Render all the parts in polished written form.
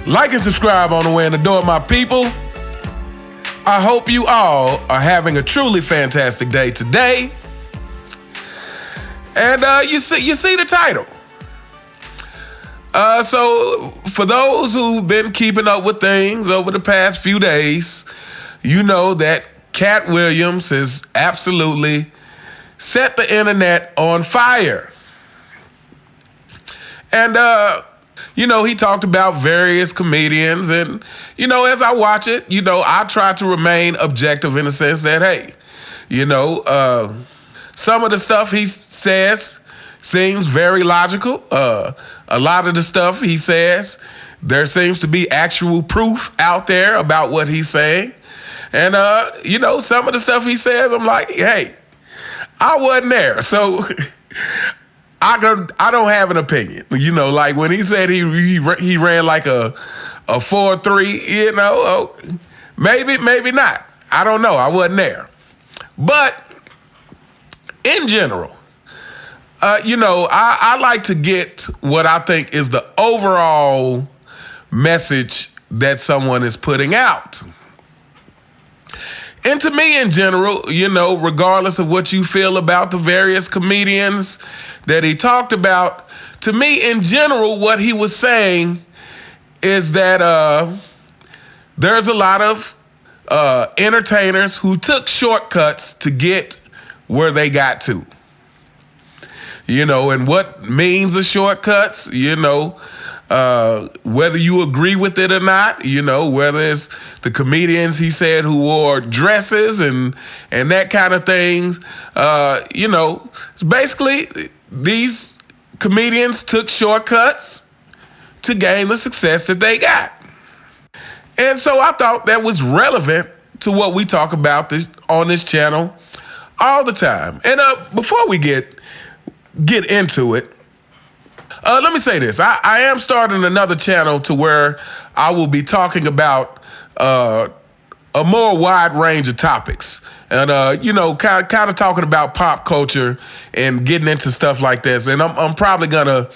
Like and subscribe on the way in the door, my people. I hope you all are having a truly fantastic day today. And you see the title. So for those who've been keeping up with things over the past few days, you know that Katt Williams has absolutely set the internet on fire. And, he talked about various comedians. And, as I watch it, I try to remain objective in the sense that, hey, some of the stuff he says seems very logical. A lot of the stuff he says, there seems to be actual proof out there about what he's saying. And, some of the stuff he says, I'm like, hey, I wasn't there. So I don't have an opinion. Like when he said he ran like a 4.3, maybe not. I don't know. I wasn't there. But in general, I like to get what I think is the overall message that someone is putting out. And to me, in general, regardless of what you feel about the various comedians that he talked about, to me, in general, what he was saying is that there's a lot of entertainers who took shortcuts to get where they got to. And what means the shortcuts, whether you agree with it or not, whether it's the comedians he said who wore dresses and that kind of things, basically these comedians took shortcuts to gain the success that they got. And so I thought that was relevant to what we talk about on this channel all the time. And before we get into it, let me say this. I am starting another channel to where I will be talking about a more wide range of topics. And, kind of talking about pop culture and getting into stuff like this. And I'm probably going to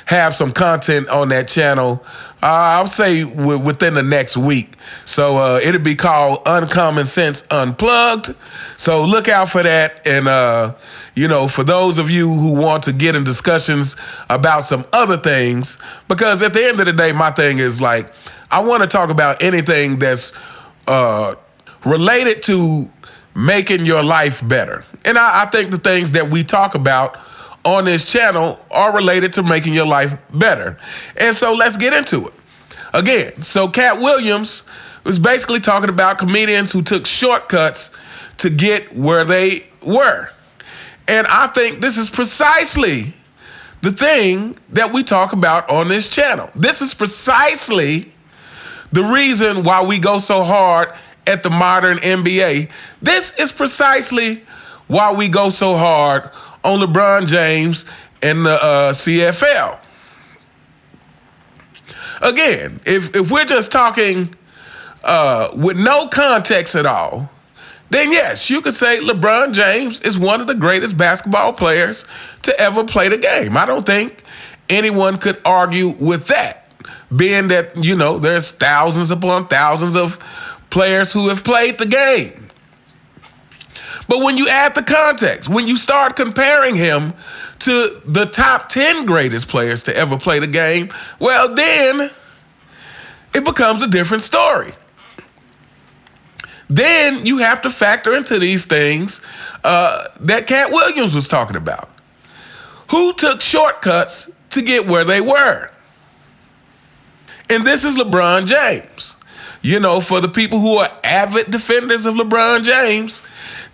have some content on that channel, I'll say within the next week. So it'll be called Uncommon Sense Unplugged. So look out for that. And, for those of you who want to get in discussions about some other things, because at the end of the day, my thing is like, I want to talk about anything that's related to making your life better. And I think the things that we talk about on this channel are related to making your life better. And so let's get into it. Again, so Katt Williams was basically talking about comedians who took shortcuts to get where they were. And I think this is precisely the thing that we talk about on this channel. This is precisely the reason why we go so hard at the modern NBA. This is precisely why we go so hard on LeBron James and the CFL. Again, if we're just talking with no context at all, then yes, you could say LeBron James is one of the greatest basketball players to ever play the game. I don't think anyone could argue with that, being that, there's thousands upon thousands of players who have played the game. But when you add the context, when you start comparing him to the top 10 greatest players to ever play the game, well, then it becomes a different story. Then you have to factor into these things that Katt Williams was talking about. Who took shortcuts to get where they were? And this is LeBron James. For the people who are avid defenders of LeBron James,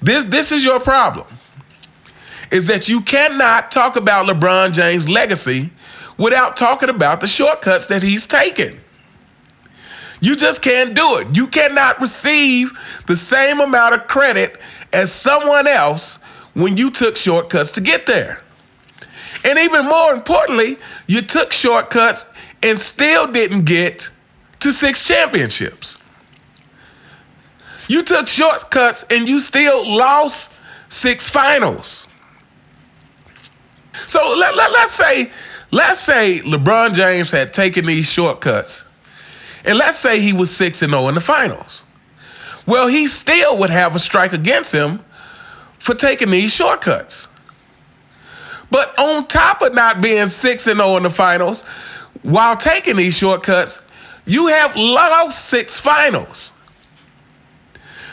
this is your problem. Is that you cannot talk about LeBron James' legacy without talking about the shortcuts that he's taken. You just can't do it. You cannot receive the same amount of credit as someone else when you took shortcuts to get there. And even more importantly, you took shortcuts and still didn't get to 6 championships. You took shortcuts and you still lost 6 finals. So let's say LeBron James had taken these shortcuts And let's say he was 6-0 in the finals. Well, he still would have a strike against him for taking these shortcuts. But on top of not being 6-0 in the finals, while taking these shortcuts, you have lost 6 finals.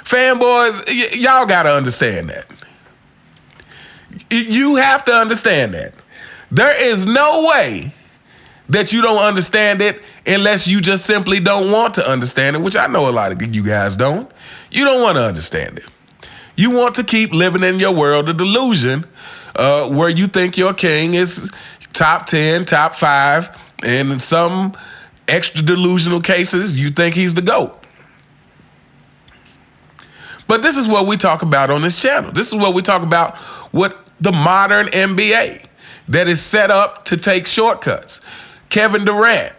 Fanboys, y'all got to understand that. You have to understand that. There is no way that you don't understand it unless you just simply don't want to understand it, which I know a lot of you guys don't. You don't want to understand it. You want to keep living in your world of delusion where you think your king is top 10, top 5, and in some extra delusional cases, you think he's the GOAT. But this is what we talk about on this channel. This is what we talk about with the modern NBA that is set up to take shortcuts. Kevin Durant,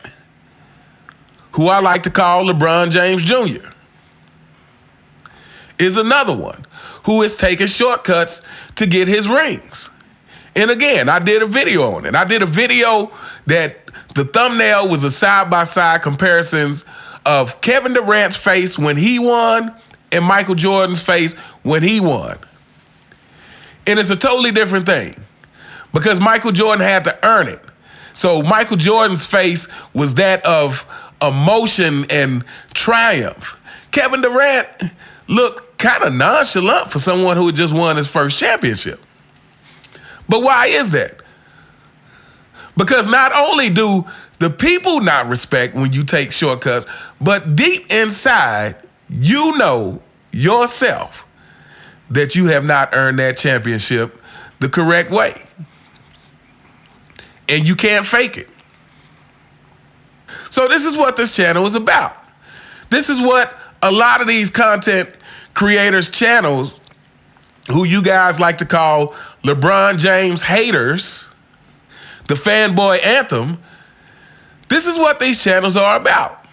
who I like to call LeBron James Jr., is another one who is taking shortcuts to get his rings. And again, I did a video on it. I did a video that the thumbnail was a side-by-side comparisons of Kevin Durant's face when he won and Michael Jordan's face when he won. And it's a totally different thing because Michael Jordan had to earn it. So Michael Jordan's face was that of emotion and triumph. Kevin Durant looked kind of nonchalant for someone who had just won his first championship. But why is that? Because not only do the people not respect when you take shortcuts, but deep inside, you know yourself that you have not earned that championship the correct way. And you can't fake it. So this is what this channel is about. This is what a lot of these content creators' channels, who you guys like to call LeBron James haters, the fanboy anthem, this is what these channels are about.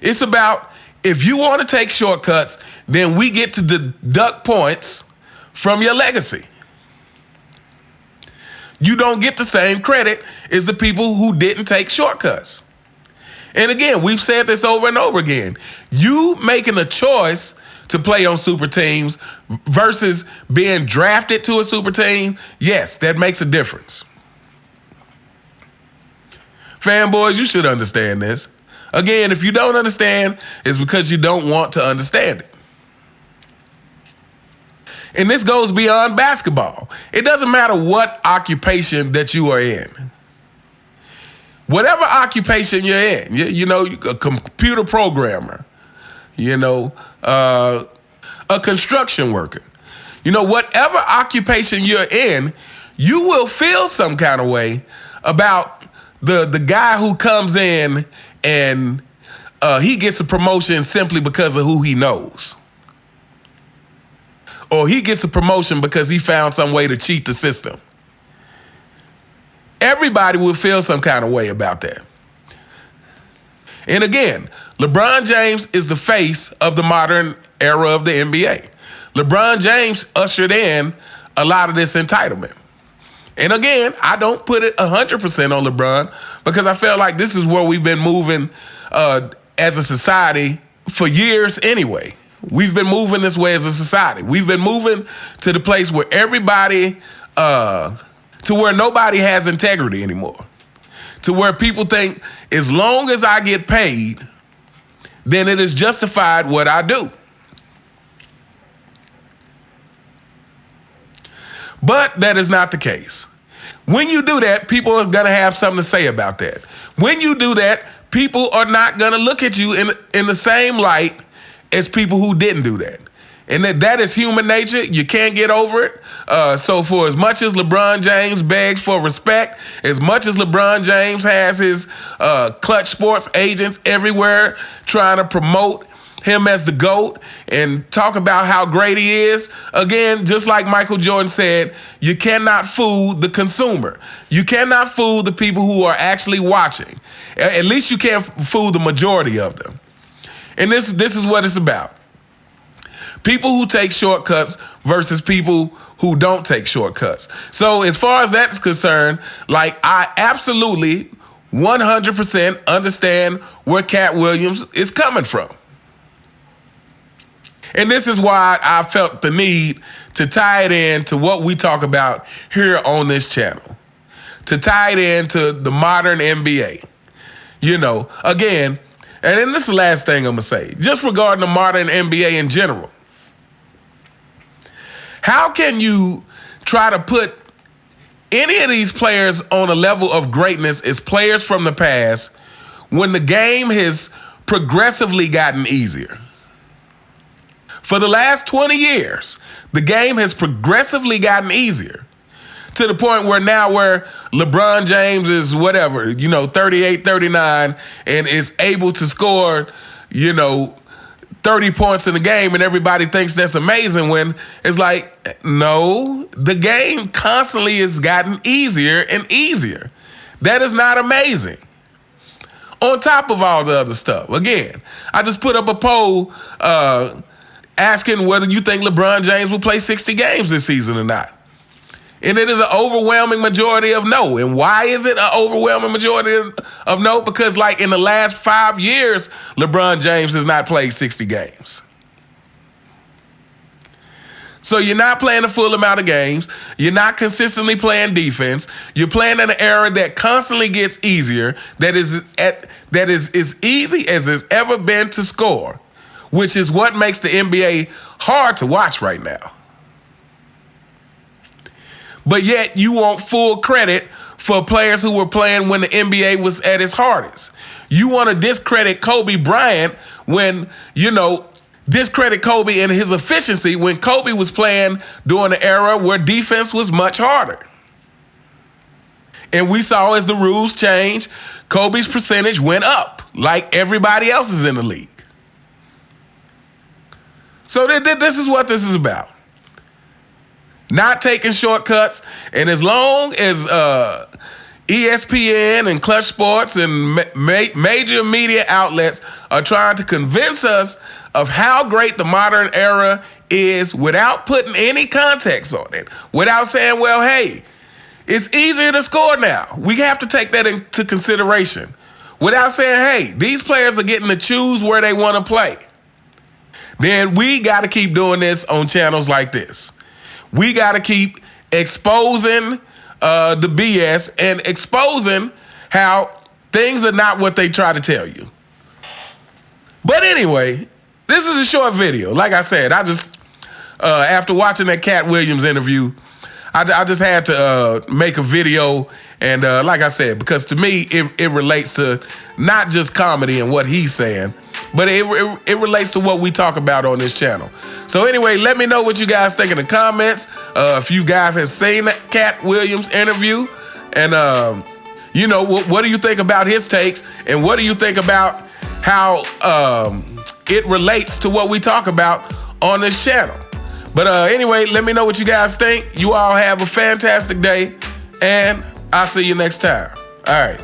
It's about, if you want to take shortcuts, then we get to deduct points from your legacy. You don't get the same credit as the people who didn't take shortcuts. And again, we've said this over and over again. You making a choice to play on super teams versus being drafted to a super team, yes, that makes a difference. Fanboys, you should understand this. Again, if you don't understand, it's because you don't want to understand it. And this goes beyond basketball. It doesn't matter what occupation that you are in. Whatever occupation you're in, you know, a computer programmer, you know, a construction worker, you know, whatever occupation you're in, you will feel some kind of way about the guy who comes in and he gets a promotion simply because of who he knows. Or he gets a promotion because he found some way to cheat the system. Everybody will feel some kind of way about that. And again, LeBron James is the face of the modern era of the NBA. LeBron James ushered in a lot of this entitlement. And again, I don't put it 100% on LeBron because I feel like this is where we've been moving as a society for years anyway. We've been moving this way as a society. We've been moving to the place where everybody, to where nobody has integrity anymore. To where people think, as long as I get paid, then it is justified what I do. But that is not the case. When you do that, people are going to have something to say about that. When you do that, people are not going to look at you in the same light as people who didn't do that. And that is human nature. You can't get over it. So for as much as LeBron James begs for respect, as much as LeBron James has his Clutch Sports agents everywhere trying to promote him as the GOAT and talk about how great he is, again, just like Michael Jordan said, you cannot fool the consumer. You cannot fool the people who are actually watching. At least you can't fool the majority of them. And this is what it's about. People who take shortcuts versus people who don't take shortcuts. So as far as that's concerned, like, I absolutely 100% understand where Katt Williams is coming from. And this is why I felt the need to tie it in to what we talk about here on this channel. To tie it into the modern NBA. You know, again, and then this is the last thing I'm going to say, just regarding the modern NBA in general. How can you try to put any of these players on a level of greatness as players from the past when the game has progressively gotten easier? For the last 20 years, the game has progressively gotten easier to the point where now where LeBron James is 38, 39 and is able to score, 30 points in the game and everybody thinks that's amazing when it's like, no, the game constantly has gotten easier and easier. That is not amazing. On top of all the other stuff. Again, I just put up a poll asking whether you think LeBron James will play 60 games this season or not. And it is an overwhelming majority of no. And why is it an overwhelming majority of no? Because like in the last 5 years, LeBron James has not played 60 games. So you're not playing a full amount of games. You're not consistently playing defense. You're playing in an era that constantly gets easier, that is as easy as it's ever been to score, which is what makes the NBA hard to watch right now. But yet you want full credit for players who were playing when the NBA was at its hardest. You want to discredit Kobe Bryant when, discredit Kobe and his efficiency when Kobe was playing during an era where defense was much harder. And we saw as the rules changed, Kobe's percentage went up like everybody else's in the league. So this is what this is about. Not taking shortcuts, and as long as ESPN and Clutch Sports and major media outlets are trying to convince us of how great the modern era is without putting any context on it, without saying, well, hey, it's easier to score now. We have to take that into consideration. Without saying, hey, these players are getting to choose where they want to play. Then we got to keep doing this on channels like this. We got to keep exposing the BS and exposing how things are not what they try to tell you. But anyway, this is a short video. Like I said, I just, after watching that Katt Williams interview, I just had to make a video. And like I said, because to me, it relates to not just comedy and what he's saying, but it relates to what we talk about on this channel. So anyway, let me know what you guys think in the comments. If you guys have seen that Katt Williams interview, and what do you think about his takes, and what do you think about how it relates to what we talk about on this channel? But anyway, let me know what you guys think. You all have a fantastic day, and I'll see you next time. All right.